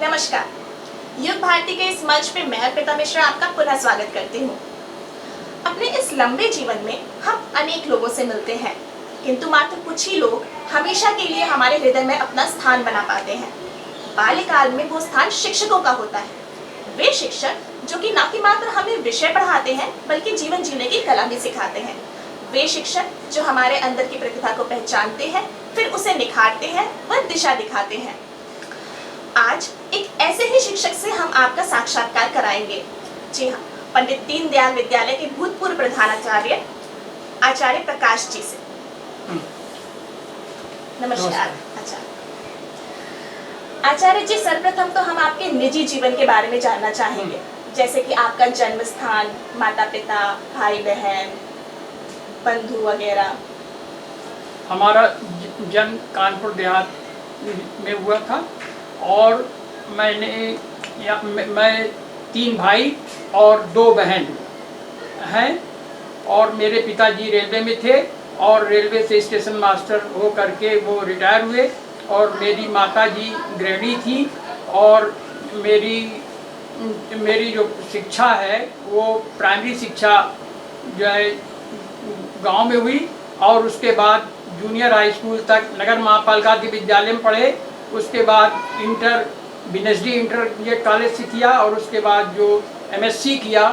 नमस्कार। युग भारती के इस मंच पे मैं अर्पिता मिश्रा आपका पुनः स्वागत करती हूँ। अपने इस लंबे जीवन में हम अनेक लोगों से मिलते हैं, किंतु मात्र कुछ ही लोग हमेशा के लिए हमारे हृदय में अपना स्थान बना पाते हैं। बाल्यकाल में वो स्थान शिक्षकों का होता है। वे शिक्षक जो कि न कि मात्र हमें विषय पढ़ाते हैं बल्कि जीवन जीने की कला भी सिखाते हैं। वे शिक्षक जो हमारे अंदर की प्रतिभा को पहचानते हैं, फिर उसे निखारते हैं व दिशा दिखाते हैं। आज एक ऐसे ही शिक्षक से हम आपका साक्षात्कार कराएंगे। जी हाँ, पंडित दीनदयाल विद्यालय के भूतपूर्व प्रधानाचार्य आचार्य प्रकाश जी से। नमस्कार आचार्य जी, सर्वप्रथम तो हम आपके निजी जीवन के बारे में जानना चाहेंगे, जैसे कि आपका जन्म स्थान, माता पिता, भाई बहन, बंधु वगैरह। हमारा जन्म कानपुर देहात में हुआ था और मैं 3 भाई और 2 बहन हैं और मेरे पिताजी रेलवे में थे और रेलवे से स्टेशन मास्टर हो करके वो रिटायर हुए और मेरी माताजी गृहिणी थी और मेरी जो शिक्षा है वो प्राइमरी शिक्षा जो है गांव में हुई और उसके बाद जूनियर हाई स्कूल तक नगर महापाल गांधी विद्यालय में पढ़े। उसके बाद इंटर बीएसडी इंटरमीडिएट कॉलेज से किया और उसके बाद जो एमएससी किया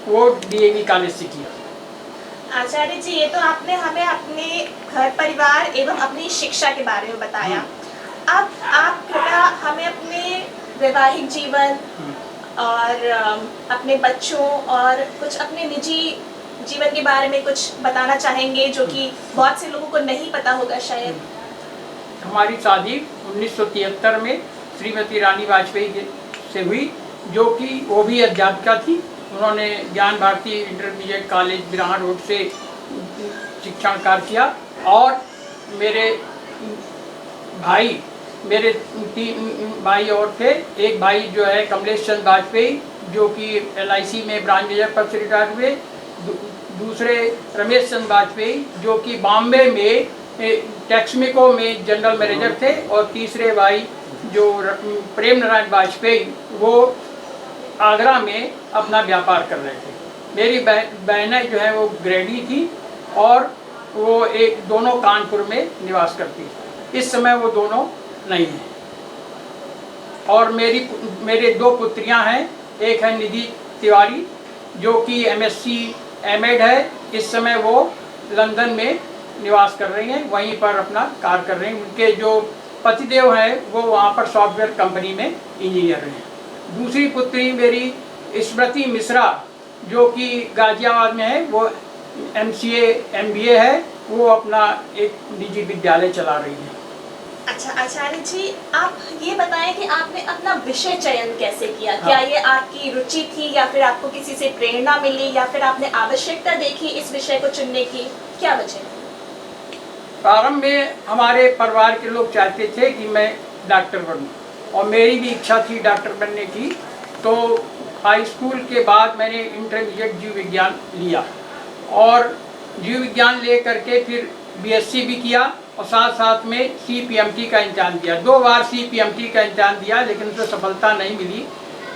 वो डीएवी कॉलेज से किया। आचार्य जी, ये तो आपने हमें अपने घर परिवार एवं अपनी शिक्षा के बारे में बताया। अब आप कृपया हमें अपने वैवाहिक जीवन और अपने बच्चों और कुछ अपने निजी जीवन के बारे में कुछ बताना चाहेंगे, जो कि बहुत से लोगों को नहीं पता होगा शायद। हमारी शादी 1973 में श्रीमती रानी वाजपेयी से हुई, जो कि वो भी अध्यापिका थी। उन्होंने ज्ञान Bharti intermediate college Biraha road से शिक्षण कार्य किया और मेरे 3 भाई और थे। एक भाई जो है कमलेश चंद्र वाजपेयी जो कि LIC में ब्रांच मैनेजर पद से रिटायर हुए, दूसरे रमेश चंद्र वाजपेयी जो कि बॉम्बे में टेक्समिको में जनरल मैनेजर थे और तीसरे भाई जो प्रेम नारायण वाजपेयी वो आगरा में अपना व्यापार कर रहे थे। मेरी बहनें जो है वो गृहिणी थी और वो दोनों कानपुर में निवास करती थी। इस समय वो दोनों नहीं हैं। और मेरे 2 पुत्रियां हैं। एक है निधि तिवारी जो कि MSc एमएड है। इस समय वो लंदन में निवास कर रही हैं, वहीं पर अपना कार्य कर रही हैं। उनके जो पतिदेव हैं वो वहाँ पर सॉफ्टवेयर कंपनी में इंजीनियर हैं। दूसरी पुत्री मेरी स्मृति मिश्रा जो कि गाजियाबाद में है, वो MCA MBA है, वो अपना एक निजी विद्यालय चला रही है। अच्छा आचार्य जी, आप ये बताएं कि आपने अपना विषय चयन कैसे किया? क्या ये आपकी रुचि थी या फिर आपको किसी से प्रेरणा मिली या फिर आपने आवश्यकता देखी इस विषय को चुनने की? क्या वजह? प्रारंभ में हमारे परिवार के लोग चाहते थे कि मैं डॉक्टर बनूं और मेरी भी इच्छा थी डॉक्टर बनने की। तो हाई स्कूल के बाद मैंने इंटरमीडिएट जीव विज्ञान लिया और जीव विज्ञान ले करके फिर BSc भी किया और साथ साथ में CPMT का इम्तिहान दिया। 2 बार CPMT का इम्तिहान दिया लेकिन उसमें सफलता नहीं मिली।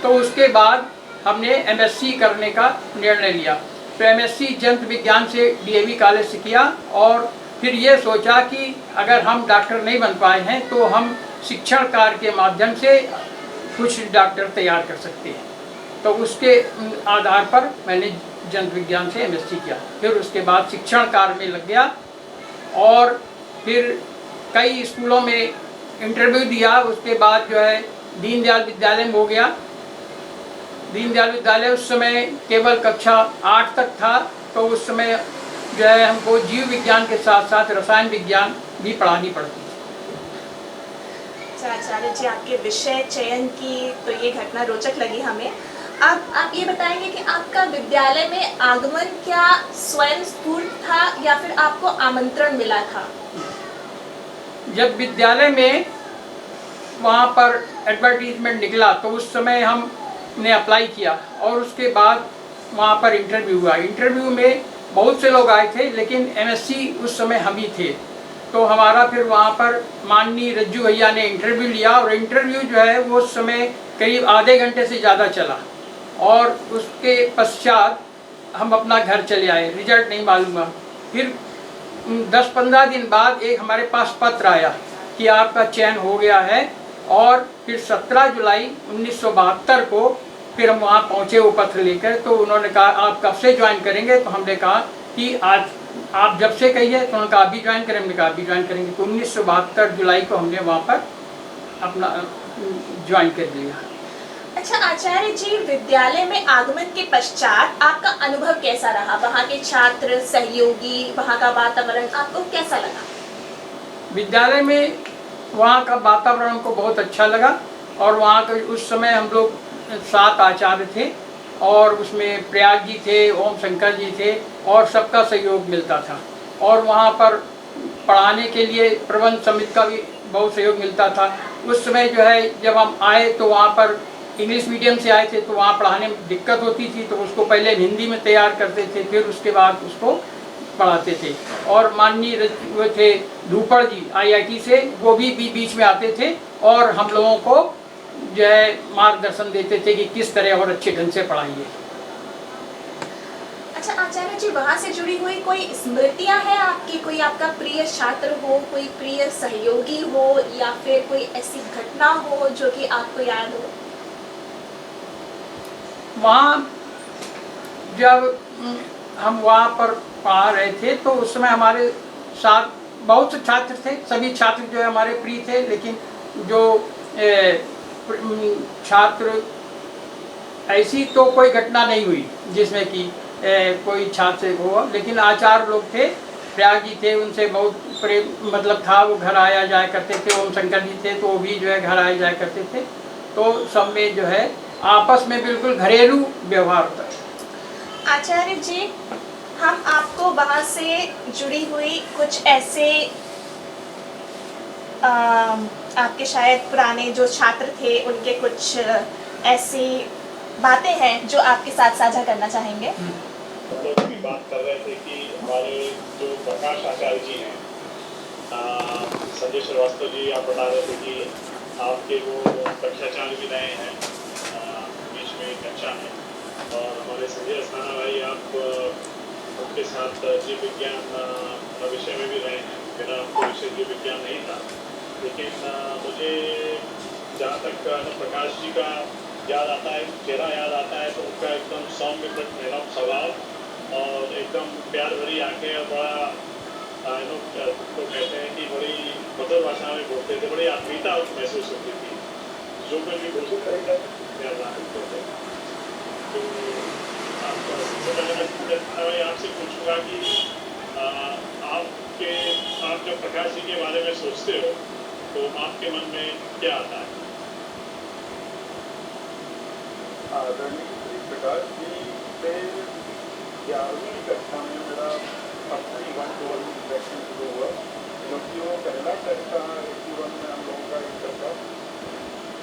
तो उसके बाद हमने MSc करने का निर्णय लिया। तो MSc जंतु विज्ञान से DAV कॉलेज से किया और फिर ये सोचा कि अगर हम डॉक्टर नहीं बन पाए हैं तो हम शिक्षण कार्य के माध्यम से कुछ डॉक्टर तैयार कर सकते हैं। तो उसके आधार पर मैंने जंतु विज्ञान से MSc किया। फिर उसके बाद शिक्षण कार्य में लग गया और फिर कई स्कूलों में इंटरव्यू दिया। उसके बाद जो है दीनदयाल विद्यालय में हो गया। दीनदयाल विद्यालय उस समय केवल कक्षा 8 तक था, तो उस समय जो है हमको जीव विज्ञान के साथ साथ रसायन विज्ञान भी पढ़ानी पड़ती। आचार्य जी, आपके विषय चयन की तो ये घटना रोचक लगी हमें। अब आप ये बताएंगे कि आपका विद्यालय में आगमन क्या स्वयं स्फूर्त था या फिर आपको आमंत्रण मिला था? जब विद्यालय में वहाँ पर एडवर्टीजमेंट निकला तो उस समय हमने अप्लाई किया और उसके बाद वहाँ पर इंटरव्यू हुआ। इंटरव्यू में बहुत से लोग आए थे लेकिन MSc उस समय हम ही थे तो हमारा फिर वहाँ पर माननीय रज्जू भैया ने इंटरव्यू लिया, और इंटरव्यू जो है वो उस समय करीब आधे घंटे से ज़्यादा चला, और उसके पश्चात हम अपना घर चले आए। रिजल्ट नहीं मालूम हुआ। फिर 10-15 दिन बाद एक हमारे पास पत्र आया कि आपका चयन हो गया है, और फिर 17 जुलाई 1972 को फिर हम वहाँ पहुँचे वो पत्र लेकर। तो उन्होंने कहा आप कब से ज्वाइन करेंगे, तो हमने कहा कि आज आप जब से कहिए। तो उन्होंने कहा अभी ज्वाइन करें, हमने कहा अभी ज्वाइन करेंगे। तो 1972 जुलाई को हमने वहाँ पर अपना ज्वाइन कर लिया। अच्छा आचार्य जी, विद्यालय में आगमन के पश्चात आपका अनुभव कैसा रहा? वहाँ के छात्र, सहयोगी, वहाँ का वातावरण आपको कैसा लगा? विद्यालय में वहाँ का वातावरण हमको बहुत अच्छा लगा, और वहाँ के उस समय हम लोग 7 आचार्य थे, और उसमें प्रयाग जी थे, ओम शंकर जी थे, और सबका सहयोग मिलता था। और वहाँ पर पढ़ाने के लिए प्रबंध समिति का भी बहुत सहयोग मिलता था। उस समय जो है जब हम आए तो वहाँ पर इंग्लिश मीडियम से आए थे, तो वहाँ पढ़ाने में दिक्कत होती थी, तो उसको पहले हिंदी में तैयार करते थे, फिर उसके बाद उसको पढ़ाते थे। और माननीय वो थे धूपड़ जी IIT से, वो भी बीच में आते थे और हम लोगों को जो है मार्गदर्शन देते थे कि किस तरह और अच्छे ढंग से पढ़ाइए। अच्छा आचार्य जी, वहाँ से जुड़ी हुई कोई स्मृतियाँ हैं आपकी? कोई आपका प्रिय छात्र हो, कोई प्रिय सहयोगी हो, या फिर कोई ऐसी घटना हो जो कि आपको याद हो? वहाँ जब हम वहाँ पर पढ़ा रहे थे तो उस समय हमारे साथ बहुत से छात्र थे। सभी छात्र जो है हमारे प्रिय थे, लेकिन जो छात्र ऐसी तो कोई घटना नहीं हुई जिसमें कि कोई छात्र से हुआ। लेकिन आचार्य लोग थे, प्रयाग जी थे, उनसे बहुत प्रेम मतलब था, वो घर आया जाया करते थे। ओम शंकर जी थे तो वो भी जो है घर आया जाया करते थे। तो सब में जो है आपस में बिल्कुल घरेलू व्यवहार होता है। आचार्य जी, हम आपको वहाँ से जुड़ी हुई कुछ ऐसे आपके शायद पुराने जो छात्र थे उनके कुछ ऐसी बातें हैं जो आपके साथ साझा करना चाहेंगे? हम लोग भी बात कर रहे थे कि हमारे जो प्रकाश आचार्य जी हैं, संजय श्रीवास्तव जी, आप बता रहे थे कि आपके वो कक्षाचार्य भी रहे हैं, बीच में कक्षा में। और हमारे संजय अस्थाना भाई, आप उनके साथ जीव विज्ञान विषय में भी रहे हैं। मेरा आपको विषय जीव विज्ञान नहीं था, लेकिन मुझे जहाँ तक प्रकाश जी का याद आता है, चेहरा याद आता है, तो उनका एकदम सौम्य निरव स्वभाव और एकदम प्यार भरी आंखें, और बड़ा तो कहते हैं कि बड़ी मधुर भाषा में बोलते थे, बड़ी आत्मीयता महसूस होती थी। जो कोई भी घोषित करेगा प्यार करते थे। तो मैं आपसे पूछूंगा कि आप जब प्रकाश जी के बारे में सोचते हो तो आपके मन में क्या आता है? आदरणीय प्रकाश जी से 11वीं कक्षा में मेरा अपनी 1-to-1 इंटरेक्शन शुरू हुआ, क्योंकि वो पहला टेस्ट था 81 में हम लोगों का इंटर था,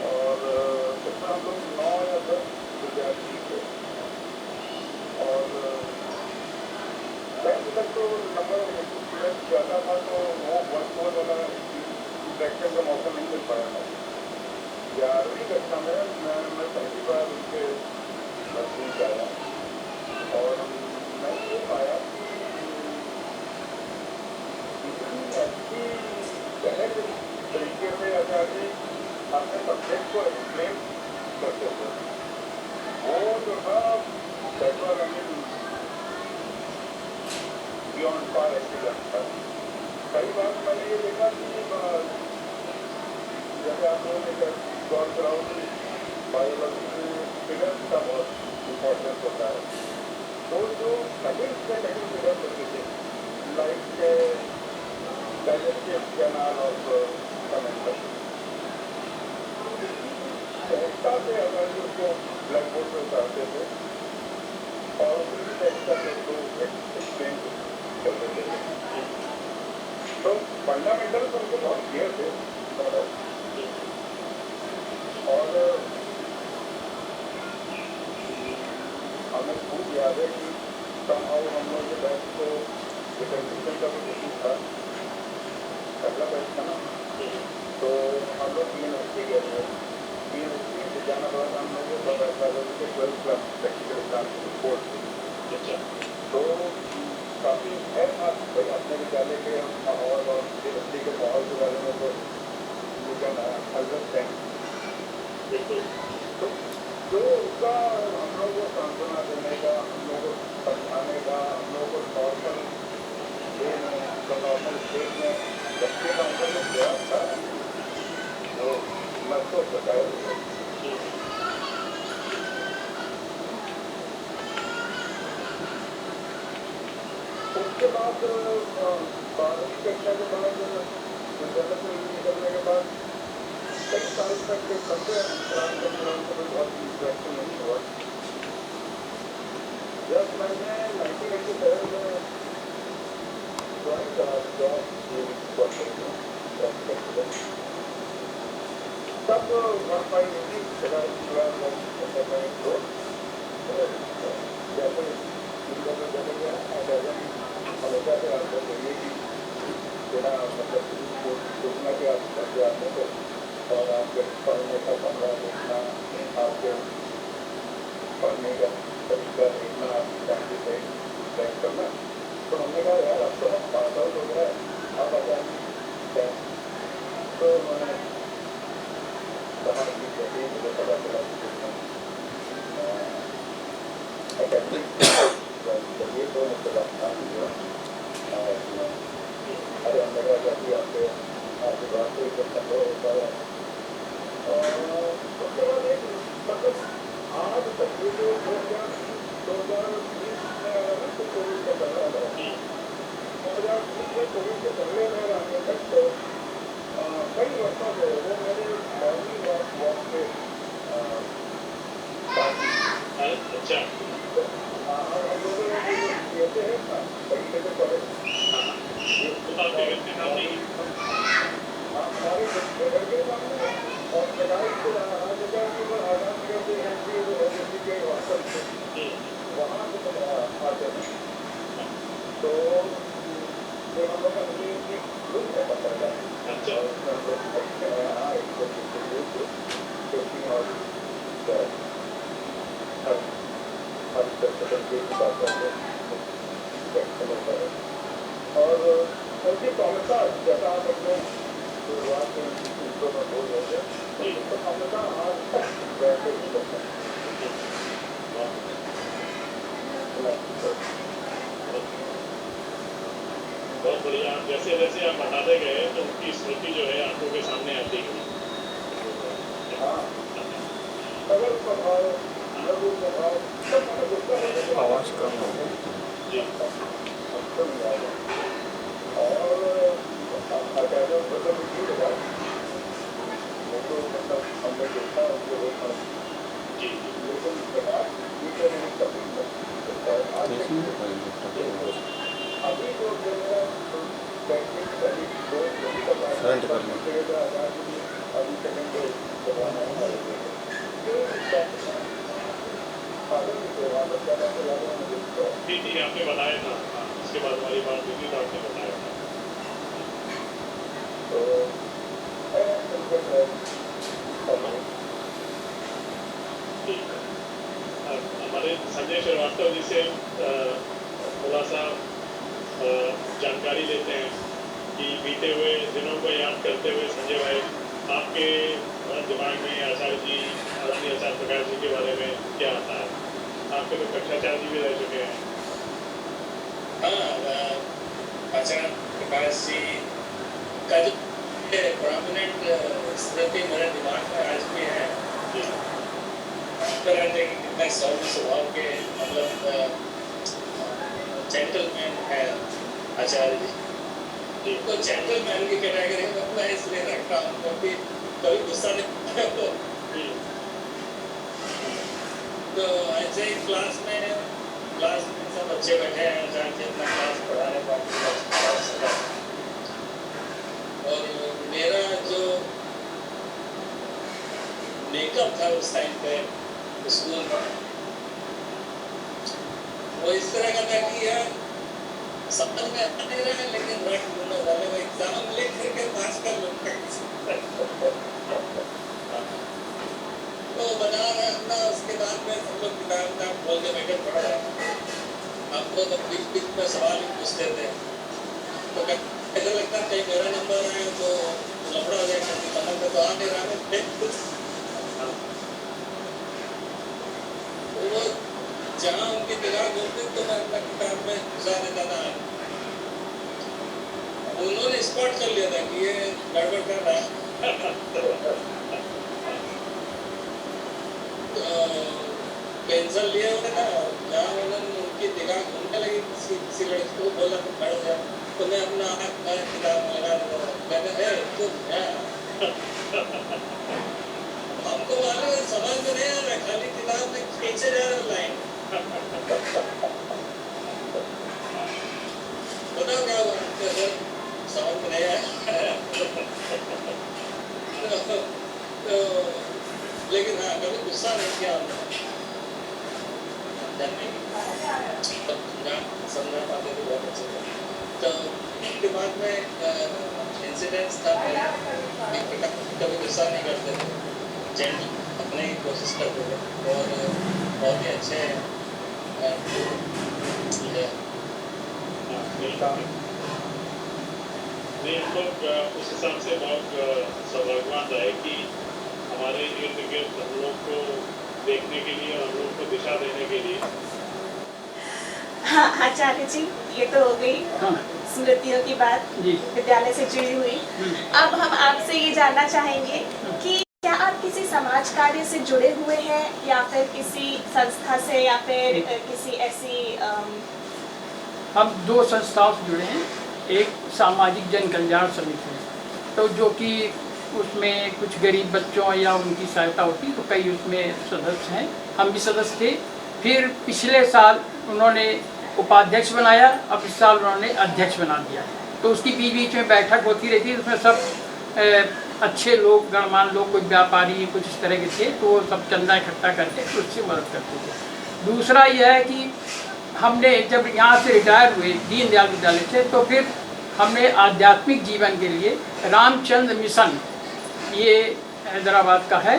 और उसमें हम लोग 9 या 10 विद्यार्थी थे। और 10 तक तो नंबर स्टूडेंट ज़्यादा था, तो वो 1-to-1 वाला इंटरेक्शन का मौका नहीं मिल पाया था। 11वीं कक्षा में मैं पहली बार उनके नजदीक आया, और मैं ये पाया कि इतनी अच्छी सहज तरीके से आचार्य अपने सब्जेक्ट को एक्सप्लेन करते थे। वो जो था that was beyond par excellence था। कई बार मैंने ये देखा कि जैसे आप लोगों ने गौर कराओ कि बायोलॉजी में फिगर्स का बहुत इम्पोर्टेंस होता है, तो जो सेकंड फिगर्स होते थे, लाइक डाइजेस्टिव कैनाल ऑफ कमेंटल, सहजता से अगर उसको ब्लैक बोर्ड पर उतारते थे और उसी सहजता से उसको एक्सप्लेन कर देते थे। तो फंडामेंटल्स उनको बहुत क्लियर थे। और हमें खूब याद है कि somehow हम लोग के बैच को डिफरेंशिएशन का भी इशू था, पहला बैच था ना, तो हम लोग यूनिवर्सिटी गए थे। यूनिवर्सिटी से जाना बाद हम लोगों को पता चला कि 12th क्लास प्रैक्टिकल एग्जाम की रिपोर्ट थी। अच्छा तो काफ़ी है था भाई अपने विद्यालय के माहौल और यूनिवर्सिटी के माहौल के बारे में तो मुझे अलग है। बिल्कुल तो जो उसका हम लोगों को सांत्वना देने का, हम लोगों को समझाने का, हम लोगों को नॉर्मल वे में नॉर्मल स्टेज में बच्चे का उनका जो प्रयास था वो मैं तो बताया। उसके बाद 12वीं कक्षा के बाद विद्यालय से निकलने के बाद कई साल तक कपड़े अंतराल के दौरान कभी बहुत इंटरेक्शन नहीं हुआ। जब मैंने 1987 में ज्वाइन करा जॉब तब 1.80 चला तो जैसे इनका तो चले गया हमेशा से आपको चाहिए कि थोड़ा मतलब सोचना कि आप करके आते थे और आपके पढ़ने का कमरा देखना, आपके पढ़ने का तरीका देखना, आपकी फैमिली से इंटरेक्ट करना। तो हमने कहा यार अब तो हम पास आउट हो गया अब आ जाए। तो मैंने कहा कि जैसे ही मुझे पता चला एकेडमिक चलिए तो मुझसे बात हुआ। अरे हम लगा जाती आपके आपकी बात को इतना संभव होता है। उसके बाद एक मतलब आज तक ये जो 2020 में आया ना तो कोविड का पहला लगा 2020 में कोविड के पहले में आने तक तो कई वर्षों से वो मेरे मॉर्निंग वॉक पे अच्छा हम लोगों ने कहते हैं ना तरीके से पढ़े तो आप देखते हैं नहीं हमारे घर के सामने और लगाई के हर जगह की वो आगाम करते हैं कि वो एजेंसी के वास्तव से वहाँ से आते हैं। तो जो हम लोग का मुझे ग्रुप है पता है अच्छा और उसमें हम लोग यहाँ एक क्योंकि और हर सदन के बात करते होता है और उनकी प्रमुखता जैसा आप अपने शुरुआत में इंट्रो में बोल रहे थे तो प्रमुखता आज तक वैसे ही होता बहुत बढ़िया। जैसे जैसे आप बताते गए तो उनकी स्मृति जो है आंखों के सामने आती गई। हाँ अगर प्रभाव लघु प्रभाव सब मैंने गुस्सा होने आवाज कम हो गई। जी हमको नहीं आएगा और अकेले मतलब ये लगा वो तो मतलब हमने देखा उनके वो जी लेकिन प्रकाश ये तो नहीं कभी आज अभी जो मेरा बैंकिंग सभी दो फ्रंट कर लो। अभी सेकंड जमाना है जी आपने बताया था। इसके बाद हमारी बात हुई थी तो आपने बताया था। ठीक है हमारे संजय श्रीवास्तव जी से थोड़ा सा जानकारी लेते हैं कि बीते हुए दिनों को याद करते हुए संजय भाई आपके दिमाग में आचार्य जी आदरणीय आचार्य प्रकाश जी के बारे में क्या आता है? आपके तो कक्षाचार्य जी भी रह चुके हैं। आचार्य प्रकाश जी का जो प्रोमिनेंट स्मृति मेरे दिमाग में आज भी है। तरह के कितने सौम्य स्वभाव के मतलब जेंटलमैन है आचार्य जी। तो जेंटलमैन की कैटेगरी में मैं इसलिए रखता हूँ क्योंकि कभी गुस्सा नहीं हो। तो ऐसे ही क्लास में सब बच्चे बैठे हैं, आचार्य जी अपना क्लास पढ़ा रहे बाकी और मेरा जो मेकअप था उस टाइम पे स्कूल में वो इस तरह का था कि यार समझ में आ नहीं रहा है, लेकिन रट लूंगा वाले वो एग्जाम ले करके पास कर लूंगा। तो बना रहे अपना, उसके बाद में हम लोग किताब खोल के बैठे पढ़ रहे हैं। हमको तो बीच में सवाल भी पूछते थे, तो ऐसा लगता कहीं मेरा नंबर है तो लफड़ा हो जाएगा, समझ में तो आ नहीं रहा है। वो जहाँ उनकी निगाह घूमती तो मैं अपना किताब में घुसा देता था। उन्होंने स्पॉट कर लिया था कि ये गड़बड़ कर रहा है। पेंसिल लिए हुए था, जहाँ उन्होंने उनकी निगाह घूमने लगी किसी लड़की को बोला तो खड़ गया, तो मैं अपना हाथ किताब में लगा देता था। मैंने हमको मालूम है समझ में नहीं आ रहा, खाली किताब में खींचे जा रहा लाइन। बताओ क्या हुआ सर, समझ में नहीं आया। तो लेकिन हाँ, कभी गुस्सा नहीं किया हमने, समझा पाते थे बहुत अच्छे से। तो उसके बाद में इंसिडेंट्स था, कभी गुस्सा नहीं करते थे, जेंटल अपने की कोशिश करते थे और बहुत ही अच्छे हैं। नहीं, हम लोग उस हिसाब से बहुत सौभाग्यवान रहे कि हमारे इर्द गिर्द हम लोग को देखने के लिए, हम लोग को दिशा देने के लिए। हाँ आचार्य जी, ये तो हो गई हाँ स्मृतियों की बात, जी। विद्यालय से जुड़ी हुई। अब हम आपसे ये जानना चाहेंगे कि क्या आप किसी समाज कार्य से जुड़े हुए हैं, या फिर किसी संस्था से, या फिर किसी ऐसी हम 2 संस्थाओं से जुड़े हैं। एक सामाजिक जन कल्याण समिति है, तो जो कि उसमें कुछ गरीब बच्चों या उनकी सहायता होती, तो कई उसमें सदस्य हैं, हम भी सदस्य थे। फिर पिछले साल उन्होंने उपाध्यक्ष बनाया, अब इस साल उन्होंने अध्यक्ष बना दिया। तो उसकी बीच बीच में बैठक होती रहती है, उसमें सब अच्छे लोग, गणमान्य लोग, कुछ व्यापारी, कुछ इस तरह के थे, तो वो सब चंदा इकट्ठा करके उससे मदद करते थे। दूसरा यह है कि हमने जब यहाँ से रिटायर हुए दीनदयाल विद्यालय से, तो फिर हमने आध्यात्मिक जीवन के लिए रामचंद्र मिशन, ये हैदराबाद का है,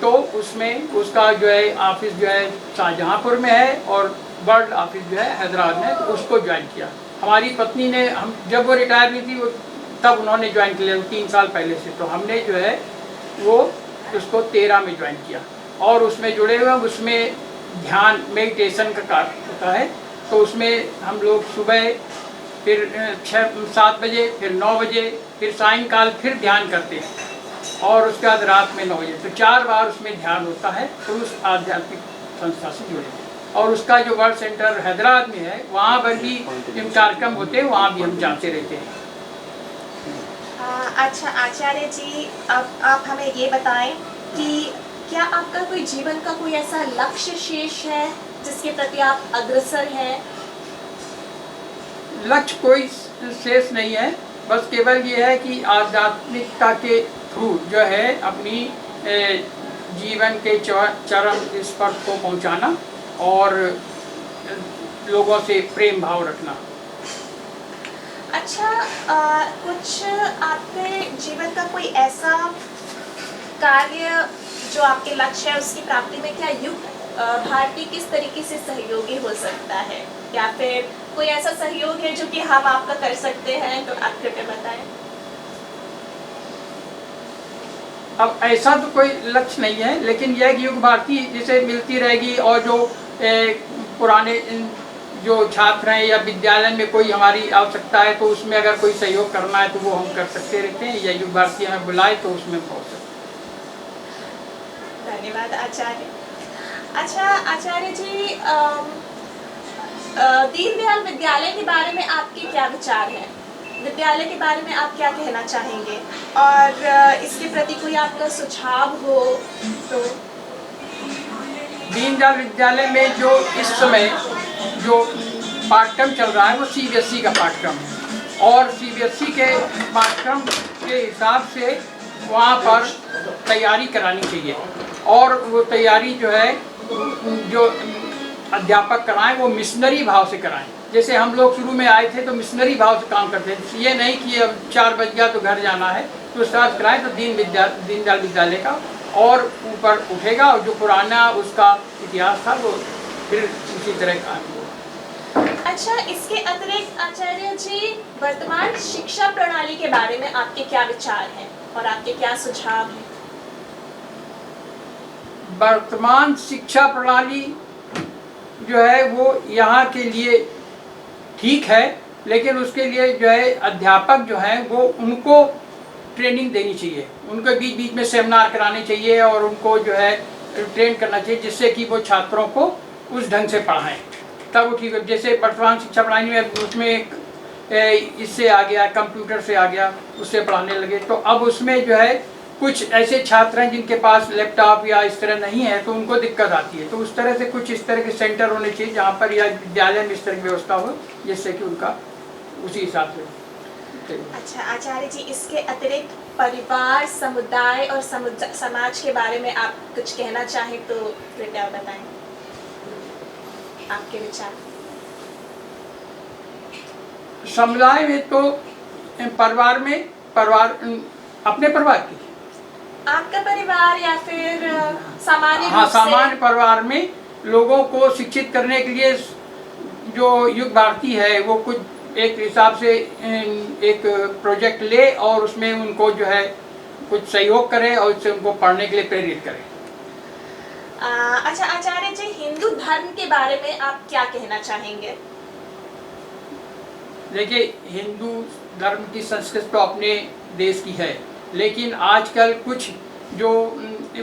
तो उसमें उसका जो है ऑफिस जो है शाहजहाँपुर में है और वर्ल्ड ऑफिस जो है हैदराबाद में, तो उसको ज्वाइन किया। हमारी पत्नी ने, हम जब वो रिटायर हुई थी वो तब उन्होंने ज्वाइन किया 3 साल पहले से, तो हमने जो है वो उसको 13 में ज्वाइन किया और उसमें जुड़े हुए। उसमें ध्यान मेडिटेशन का कार्य होता है, तो उसमें हम लोग सुबह फिर 6-7 बजे, फिर 9 बजे, फिर सायंकाल फिर ध्यान करते हैं और उसके बाद रात में 9 बजे, तो 4 बार उसमें ध्यान होता है। तो उस आध्यात्मिक संस्था से जुड़े हैं और उसका जो वर्ल्ड सेंटर हैदराबाद में है, वहाँ पर भी जिन कार्यक्रम होते हैं वहाँ भी हम जाते रहते हैं। अच्छा आचार्य जी, अब आप हमें ये बताएं कि क्या आपका कोई जीवन का कोई ऐसा लक्ष्य शेष है जिसके प्रति आप अग्रसर हैं? लक्ष्य कोई शेष नहीं है, बस केवल ये है कि आध्यात्मिकता के थ्रू जो है अपनी जीवन के चरम स्पर्श को पहुंचाना और लोगों से प्रेम भाव रखना। अच्छा, कुछ आपके जीवन का कोई ऐसा कार्य जो आपके लक्ष्य है उसकी प्राप्ति में क्या युग भारती किस तरीके से सहयोगी हो सकता है, या फिर कोई ऐसा सहयोग है जो कि हम आपका कर सकते हैं, तो आप कृपया बताएं। अब ऐसा तो कोई लक्ष्य नहीं है, लेकिन यह युग भारती जिसे मिलती रहेगी और जो पुराने जो छात्र हैं या विद्यालय में कोई हमारी आवश्यकता है तो उसमें अगर कोई सहयोग करना है तो वो हम कर सकते रहते हैं, या युग भारती हमें बुलाए तो उसमें पहुँच सकते हैं। धन्यवाद आचार्य। अच्छा आचार्य जी, दीनदयाल विद्यालय के बारे में आपके क्या विचार हैं? विद्यालय के बारे में आप क्या कहना चाहेंगे, और इसके प्रति कोई आपका सुझाव हो तो? दीनदयाल विद्यालय में जो इस समय जो पाठ्यक्रम चल रहा है वो CBSE का पाठ्यक्रम है और CBSE के पाठ्यक्रम के हिसाब से वहाँ पर तैयारी करानी चाहिए और वो तैयारी जो है जो अध्यापक कराएं वो मिशनरी भाव से कराएं। जैसे हम लोग शुरू में आए थे तो मिशनरी भाव से काम करते थे, ये नहीं कि अब 4 बज गया तो घर जाना है, तो स्टार्ट कराएं तो दीनदयाल विद्यालय का और ऊपर उठेगा, और जो पुराना उसका इतिहास था वो फिर उसी तरह का हुआ। अच्छा, इसके अतिरिक्त आचार्य जी, वर्तमान शिक्षा प्रणाली के बारे में आपके क्या विचार हैं और आपके क्या सुझाव हैं? वर्तमान शिक्षा प्रणाली जो है वो यहाँ के लिए ठीक है, लेकिन उसके लिए जो है अध्यापक जो हैं वो उनको ट्रेनिंग देनी चाहिए, उनको बीच बीच में सेमिनार कराने चाहिए और उनको जो है ट्रेन करना चाहिए, जिससे कि वो छात्रों को उस ढंग से पढ़ाएं, तब वो ठीक है। जैसे वर्तमान शिक्षा प्रणाली में उसमें इससे आ गया, कंप्यूटर से आ गया, उससे पढ़ाने लगे, तो अब उसमें जो है कुछ ऐसे छात्र हैं जिनके पास लैपटॉप या इस तरह नहीं है, तो उनको दिक्कत आती है, तो उस तरह से कुछ इस तरह के सेंटर होने चाहिए जहाँ पर या विद्यालय में इस तरह की व्यवस्था हो, जिससे कि उनका उसी हिसाब से। अच्छा आचार्य जी, इसके अतिरिक्त परिवार, समुदाय और समाज के बारे में आप कुछ कहना चाहें तो कृपया बताएं, आपके विचार। समुदाय में तो परिवार में अपने परिवार की, आपका परिवार या फिर सामान्य हाँ, रूप से? सामान्य परिवार में लोगों को शिक्षित करने के लिए जो युग भारती है वो कुछ एक हिसाब से एक प्रोजेक्ट ले और उसमें उनको जो है कुछ सहयोग करे और उससे उनको पढ़ने के लिए प्रेरित करे। अच्छा आचार्य जी, हिंदू धर्म के बारे में आप क्या कहना चाहेंगे? देखिए, हिंदू धर्म की संस्कृति तो अपने देश की है, लेकिन आजकल कुछ जो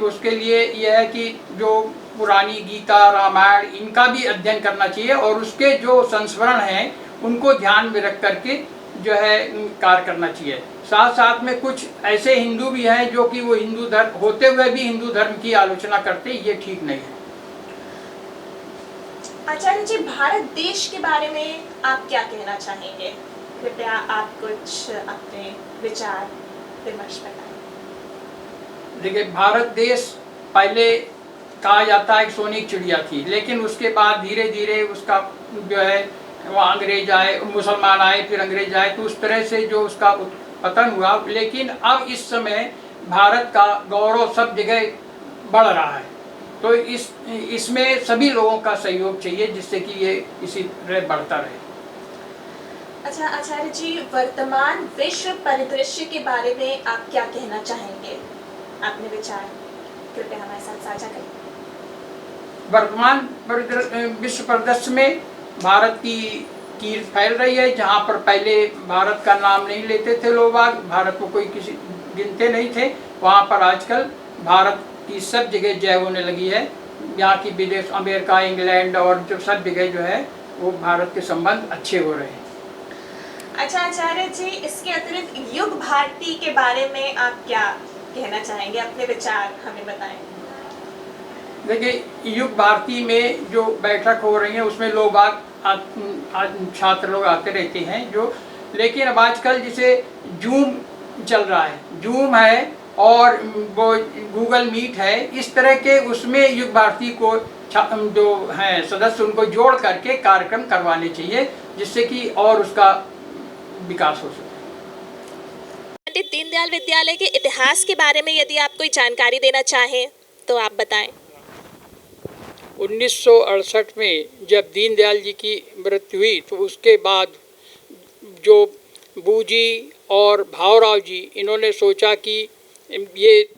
उसके लिए यह है कि जो पुरानी गीता, रामायण, इनका भी अध्ययन करना चाहिए और उसके जो संस्मरण हैं उनको ध्यान में रख करके जो है कार्य करना चाहिए। साथ साथ में कुछ ऐसे हिंदू भी हैं जो कि वो हिंदू धर्म होते हुए भी हिंदू धर्म की आलोचना करते, ये ठीक नहीं है। आचार्य जी, भारत देश के बारे में आप क्या कहना चाहेंगे? कृपया आप कुछ अपने विचार विमर्श बताएं। देखिए, भारत देश पहले कहा जाता है एक सोने की चिड़िया थी, लेकिन उसके बाद धीरे धीरे उसका जो है वहाँ अंग्रेज आए, मुसलमान आए, फिर अंग्रेज आए, तो उस तरह से जो उसका पतन हुआ। लेकिन अब इस समय भारत का गौरव सब जगह बढ़ रहा है, तो इसमें सभी लोगों का सहयोग चाहिए जिससे कि ये इसी तरह बढ़ता रहे। अच्छा आचार्य जी, वर्तमान विश्व परिदृश्य के बारे में आप क्या कहना चाहेंगे? अपने विचार कृपया हमारे साथ साझा करें। वर्तमान विश्व परिदृश्य में भारत की कीर्ति फैल रही है। जहाँ पर पहले भारत का नाम नहीं लेते थे लोग, भारत को कोई किसी गिनते नहीं थे, वहाँ पर आजकल भारत की सब जगह जय होने लगी है। यहाँ की विदेश, अमेरिका, इंग्लैंड और जो सब जगह जो है वो भारत के संबंध अच्छे हो रहे हैं। अच्छा आचार्य जी, इसके अतिरिक्त युग भारती के बारे में आप क्या कहना चाहेंगे? अपने विचार हमें बताएं। देखिए, युग भारती में जो बैठक हो रही है उसमें लोग छात्र लोग आते रहते हैं जो, लेकिन अब आजकल जैसे जूम चल रहा है, जूम है और वो गूगल मीट है, इस तरह के उसमें युग भारती को जो हैं सदस्य उनको जोड़ करके कार्यक्रम करवाने चाहिए जिससे कि और उसका विकास हो सके। पंडित दीनदयाल विद्यालय के इतिहास के बारे में यदि आप कोई जानकारी देना चाहें तो आप बताएं। 1968 में जब दीनदयाल जी की मृत्यु हुई तो उसके बाद जो बूजी और भावराव जी, इन्होंने सोचा कि ये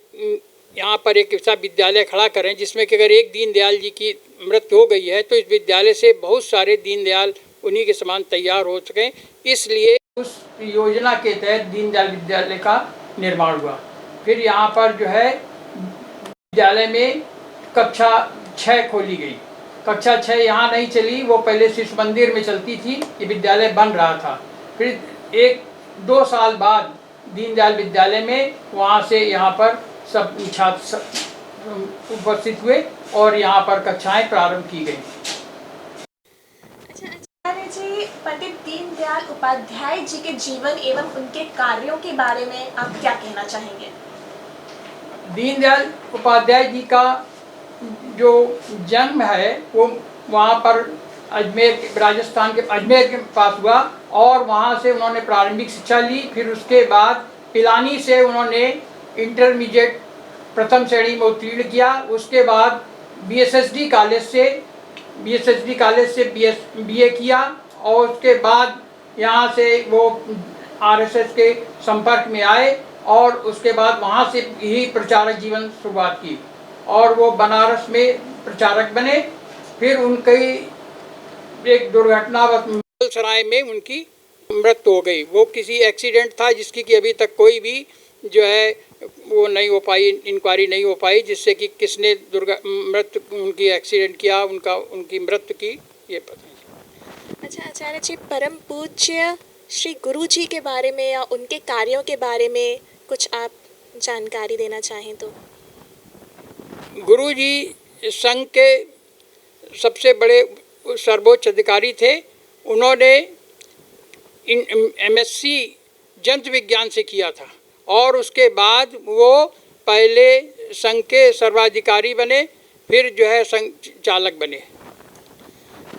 यहाँ पर एक ऐसा विद्यालय खड़ा करें जिसमें कि अगर एक दीनदयाल जी की मृत्यु हो गई है तो इस विद्यालय से बहुत सारे दीनदयाल उन्हीं के समान तैयार हो सकें। इसलिए उस योजना के तहत दीनदयाल विद्यालय का निर्माण हुआ। फिर यहाँ पर जो है विद्यालय में कक्षा 6 खोली गई। कक्षा 6 यहाँ नहीं चली, वो पहले शिशु मंदिर में चलती थी, ये विद्यालय बन रहा था। फिर 1-2 साल बाद दीनदयाल विद्यालय में वहाँ से यहाँ पर सब छात्र उपस्थित हुए और यहाँ पर कक्षाएं प्रारंभ की गई। अच्छा आचार्य जी, पंडित दीनदयाल उपाध्याय जी के जीवन एवं उनके कार्यों के बारे में आप क्या कहना चाहेंगे? दीनदयाल उपाध्याय जी का जो जन्म है वो वहाँ पर राजस्थान के अजमेर के पास हुआ और वहाँ से उन्होंने प्रारंभिक शिक्षा ली। फिर उसके बाद पिलानी से उन्होंने इंटरमीडिएट प्रथम श्रेणी में उत्तीर्ण किया। उसके बाद बीएसएसडी कॉलेज से बीए किया और उसके बाद यहाँ से वो आरएसएस के संपर्क में आए और उसके बाद वहाँ से ही प्रचारक जीवन शुरुआत की और वो बनारस में प्रचारक बने। फिर उनकी एक दुर्घटनावश सराय में उनकी मृत्यु हो गई। वो किसी एक्सीडेंट था जिसकी कि अभी तक कोई भी जो है वो नहीं हो पाई, इंक्वायरी नहीं हो पाई, जिससे कि किसने मृत्यु उनकी एक्सीडेंट किया, उनकी मृत्यु की, ये पता नहीं। अच्छा आचार्य जी, परम पूज्य श्री गुरु जी के बारे में या उनके कार्यों के बारे में कुछ आप जानकारी देना चाहें तो। गुरु जी संघ के सबसे बड़े सर्वोच्च अधिकारी थे। उन्होंने एमएससी जंतु विज्ञान से किया था और उसके बाद वो पहले संघ के सर्वाधिकारी बने, फिर जो है संघ चालक बने।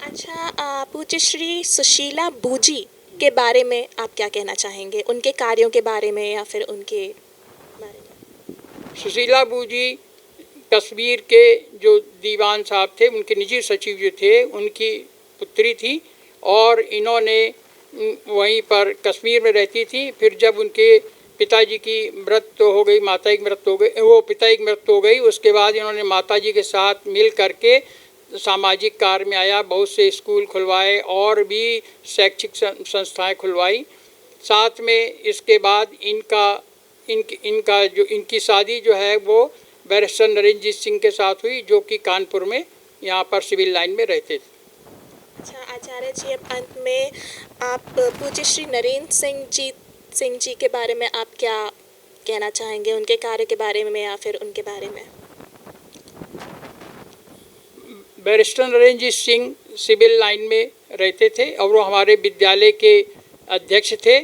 अच्छा, पूज्य श्री सुशीला बूजी के बारे में आप क्या कहना चाहेंगे, उनके कार्यों के बारे में या फिर उनके बारे में। सुशीला बूजी कश्मीर के जो दीवान साहब थे, उनके निजी सचिव जो थे, उनकी पुत्री थी और इन्होंने वहीं पर कश्मीर में रहती थी। फिर जब उनके पिताजी की मृत्यु हो गई, माताजी की मृत्यु हो गई, वो पिताजी की मृत्यु हो गई, उसके बाद इन्होंने माताजी के साथ मिल करके सामाजिक कार्य में आया, बहुत से स्कूल खुलवाए और भी शैक्षिक संस्थाएं खुलवाई। साथ में इसके बाद इनकी शादी जो है वो बैरिस्टर नरेंद्रजीत सिंह के साथ हुई, जो कि कानपुर में यहाँ पर सिविल लाइन में रहते थे। अच्छा आचार्य जी, अब अंत में आप पूज्य श्री नरेंद्र सिंह जी के बारे में आप क्या कहना चाहेंगे, उनके कार्य के बारे में या फिर उनके बारे में। Barrister Narendrajit Singh civil line में रहते थे और वो हमारे विद्यालय के अध्यक्ष थे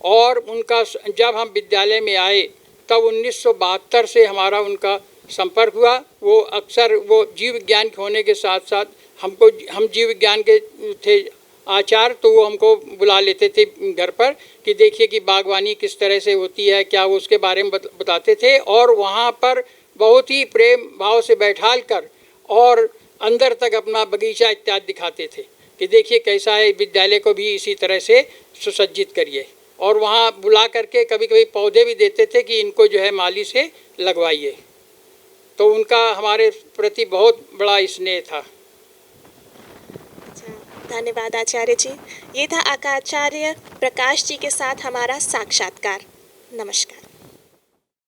और उनका जब हम विद्यालय में आए तब 1972 से हमारा उनका संपर्क हुआ। वो अक्सर वो जीव विज्ञान के होने के साथ साथ हम जीव विज्ञान के थे आचार्य, तो वो हमको बुला लेते थे घर पर कि देखिए कि बागवानी किस तरह से होती है, क्या वो उसके बारे में बताते थे और वहाँ पर बहुत ही प्रेम भाव से बैठाल कर और अंदर तक अपना बगीचा इत्यादि दिखाते थे कि देखिए कैसा है, विद्यालय को भी इसी तरह से सुसज्जित करिए। और वहाँ बुला करके कभी कभी पौधे भी देते थे कि इनको जो है माली से लगवाइए। तो उनका हमारे प्रति बहुत बड़ा स्नेह था। धन्यवाद आचार्य जी। ये था आचार्य प्रकाश जी के साथ हमारा साक्षात्कार। नमस्कार।